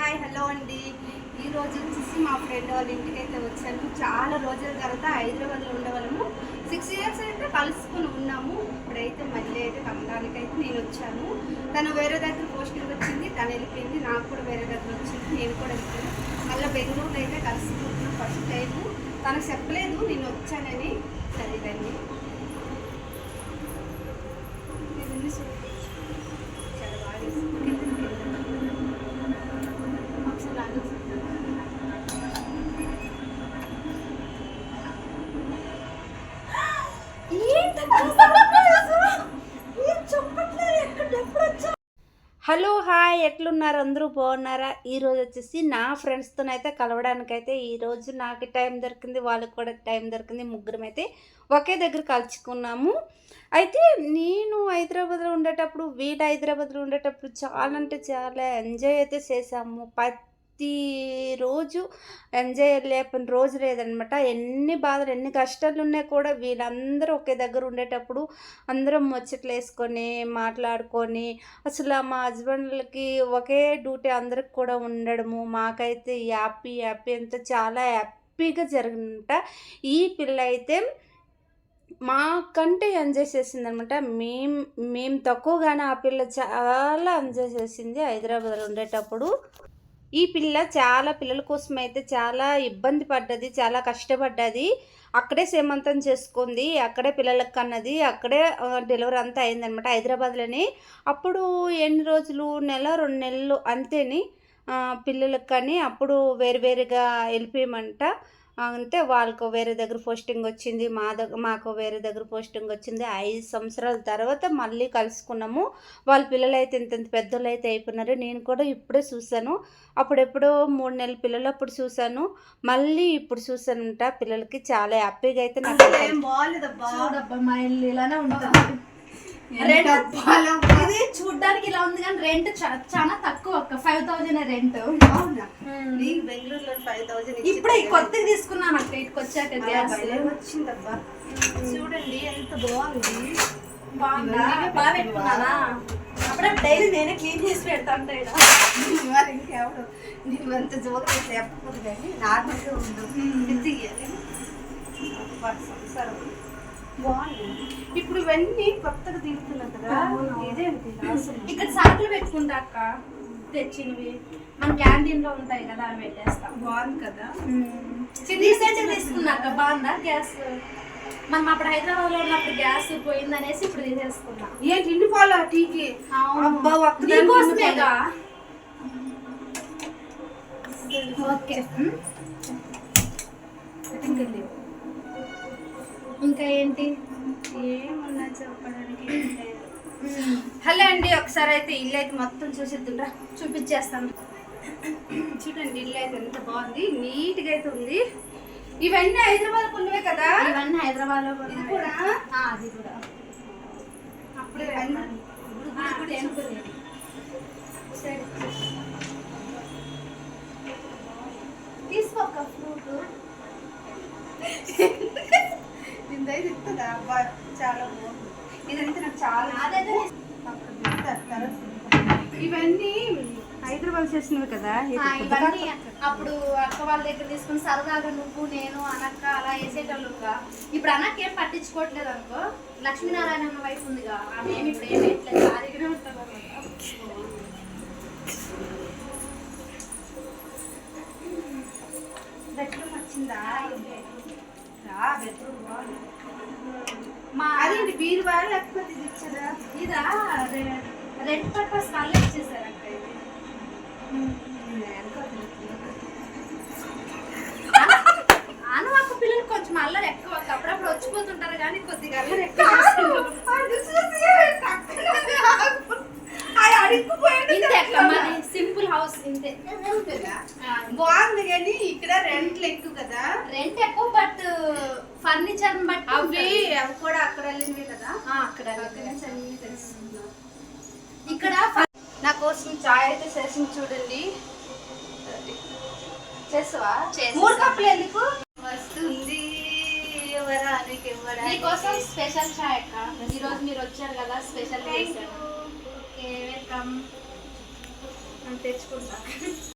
Hi hello అండి. ఈరోజు వచ్చేసి మా ఫ్రెండ్ వాళ్ళ ఇంటికి అయితే వచ్చాను. చాలా రోజుల తర్వాత హైదరాబాద్లో ఉండేవాళ్ళము. 6 years అయితే కలుసుకొని ఉన్నాము. ఇప్పుడైతే మళ్ళీ అయితే కలవడానికైతే నేను వచ్చాను. తను వేరే దగ్గర పోస్టింగ్ వచ్చింది, తను వెళ్ళిపోయింది. నాకు కూడా వేరే దగ్గర వచ్చింది, నేను కూడా వెళ్ళిపోయాను. మళ్ళీ బెంగళూరులో అయితే కలుసుకుంటున్నాను ఫస్ట్ టైము. తనకు చెప్పలేదు నేను వచ్చానని. సరేదండి, చాలా బాగా హలో హాయ్, ఎట్లున్నారు? అందరూ బాగున్నారా? ఈరోజు వచ్చేసి నా ఫ్రెండ్స్తోనైతే కలవడానికైతే ఈరోజు నాకు టైం దొరికింది, వాళ్ళకి కూడా టైం దొరికింది. ముగ్గురం అయితే ఒకే దగ్గర కలుసుకున్నాము. అయితే నేను హైదరాబాద్లో ఉండేటప్పుడు, వీళ్ళు హైదరాబాద్లో ఉండేటప్పుడు చాలా అంటే చాలా ఎంజాయ్ అయితే చేసాము. ప్రతిరోజు ఎంజాయ్ లేపని రోజు లేదనమాట. ఎన్ని బాధలు ఎన్ని కష్టాలు ఉన్నా కూడా వీళ్ళందరూ ఒకే దగ్గర ఉండేటప్పుడు అందరం ముచ్చట్లు వేసుకొని మాట్లాడుకొని, అసలు మా హస్బెండ్లకి ఒకే డ్యూటీ అందరికి కూడా ఉండడము, మాకైతే హ్యాపీ అంతా చాలా హ్యాపీగా జరిగిందనమాట. ఈ పిల్ల అయితే మాకంటే ఎంజాయ్ చేసిందనమాట. మేము తక్కువగానే ఆ పిల్ల చాలా ఎంజాయ్ చేసింది హైదరాబాద్లో ఉండేటప్పుడు. ఈ పిల్ల చాలా పిల్లల కోసం అయితే చాలా ఇబ్బంది పడ్డది, చాలా కష్టపడ్డది. అక్కడే సేమంతం చేసుకుంది, అక్కడే పిల్లలకు కన్నది, అక్కడే డెలివరీ అంతా అయిందనమాట హైదరాబాద్లోనే. అప్పుడు ఎన్ని రోజులు, నెల 2 నెలలు అంతేని పిల్లలకు కానీ. అప్పుడు వేరుగా వెళ్ళిపోయామంట. అంతే, వాళ్ళకు వేరే దగ్గర పోస్టింగ్ వచ్చింది, మాకు వేరే దగ్గర పోస్టింగ్ వచ్చింది. 5 సంవత్సరాల తర్వాత మళ్ళీ కలుసుకున్నాము. వాళ్ళ పిల్లలు అయితే ఇంత పెద్దలు అయితే అయిపోయినారు. నేను కూడా ఇప్పుడే చూశాను. అప్పుడెప్పుడో 3 నెలల పిల్లలు అప్పుడు చూశాను, మళ్ళీ ఇప్పుడు చూశానంట. పిల్లలకి చాలా హ్యాపీగా అయితే నాకు బాగాలేదబ్బా. మా ఇల్లు ఇలానే ఉంటుంది. ఇది చూడ్డానికి ఇలా ఉంది కానీ రెంట్ చాలా తక్కువ. 5,000 రెంట్. బెంగళూరులో 5,000 ఇప్పుడే కొత్తగా తీసుకున్నాను అక్క. ఇటుకు వచ్చాక వచ్చిందబ్బా. చూడండి ఎంత బాగుంది. బాగుందా? బాగా పెట్టుకున్నానా? అప్పుడే డైలీ నేనే క్లీన్ చేసి పెడతాను. మరి ఇంకెవరు నువ్వు ఎంత జోగా చెప్పకూడదు కానీ నార్మల్గా ఉండదు. సంసారం బాగుంది. ఇప్పుడు ఇవన్నీ కొత్తగా దిగుతున్నాయి కదా, ఇదేంటి ఇక్కడ సాకులు పెట్టుకుంటా అక్క. తెచ్చినవి మన క్యాంటీన్ లో ఉంటాయి కదా, అవి పెట్టేస్తాం. బాగుంది కదా. రీసెంట్ తీసుకున్నా అక్క. బాగుందా? గ్యాస్ మనం అప్పుడు హైదరాబాద్ లో ఉన్నప్పుడు గ్యాస్ పోయిందనేసి ఇప్పుడు తీసేసుకున్నా. ఏంటి ఇంటి పోలా టీకి? నీకోసమేగా. ఓకే, ఇంకా ఏంటి? ఏమన్నా చెప్పడానికి. హలో అండి, ఒకసారి అయితే ఇల్లు అయితే మొత్తం చూసేద్దుండ్రా, చూపించేస్తాను. చూడండి ఇల్లు అయితే ఎంత బాగుంది, నీట్గా అయితే ఉంది. ఇవన్నీ హైదరాబాద్ ఉన్నవే కదా? ఇవన్నీ హైదరాబాద్ లో. ఇది కూడా అది కూడా అప్పుడే తీసుకోక ఫ్రూట్. దీనిదైతే ఇస్తుందా? అబ్బా చాలా బాగుంది. ఇదంతా నాకు చాలా ఇవన్నీ హైదరాబాద్ చేసినవి కదా. ఇవన్నీ అప్పుడు అక్క వాళ్ళ దగ్గర తీసుకుని సరదాగా నువ్వు నేను అనక్క అలా వేసేటోళ్ళుగా. ఇప్పుడు అనక్క ఏం పట్టించుకోవట్లేదు అనుకో. లక్ష్మీనారాయణ అన్న వైఫ్ ఉందిగా, ఆమె ఏమి ఇప్పుడు ఏమి వేయట్లేదు, ఖాళీగానే ఉంటారు. బెడ్రూమ్ వచ్చిందా? బెడ్రూమ్ బాగుంది. అదేంటి బీరువా లేకపోతే ఇది ఇచ్చారా? ఇదా రెంట్ పర్పస్ వాళ్ళు ఇచ్చేసారు అక్క. అను అక్క పిల్లలు కొంచెం అల్లరి ఎక్కువ. అప్పుడప్పుడు వచ్చిపోతుంటారు కానీ కొద్దిగా అల్లరి ఎక్కువ. సింపుల్ హౌస్ ఇంతే. బాగుంది కానీ ఇక్కడ రెంట్లు ఎక్కువ కదా. రెంట్ ఎక్కువ, బట్ ఫర్నిచర్ బట్టి అవి కూడా అక్కడ వెళ్ళినవి కదా. అక్కడ ఇక్కడ నా కోసం చాయ్ అయితే చేసింది చూడండి. చేసావా? 3 కప్పులు ఎందుకు వస్తుంది? మీకోసం స్పెషల్ చాయ్ అక్క. ఈరోజు మీరు వచ్చారు కదా, స్పెషల్ చేశాను. వెల్కమ్. తెచ్చుకుంటా.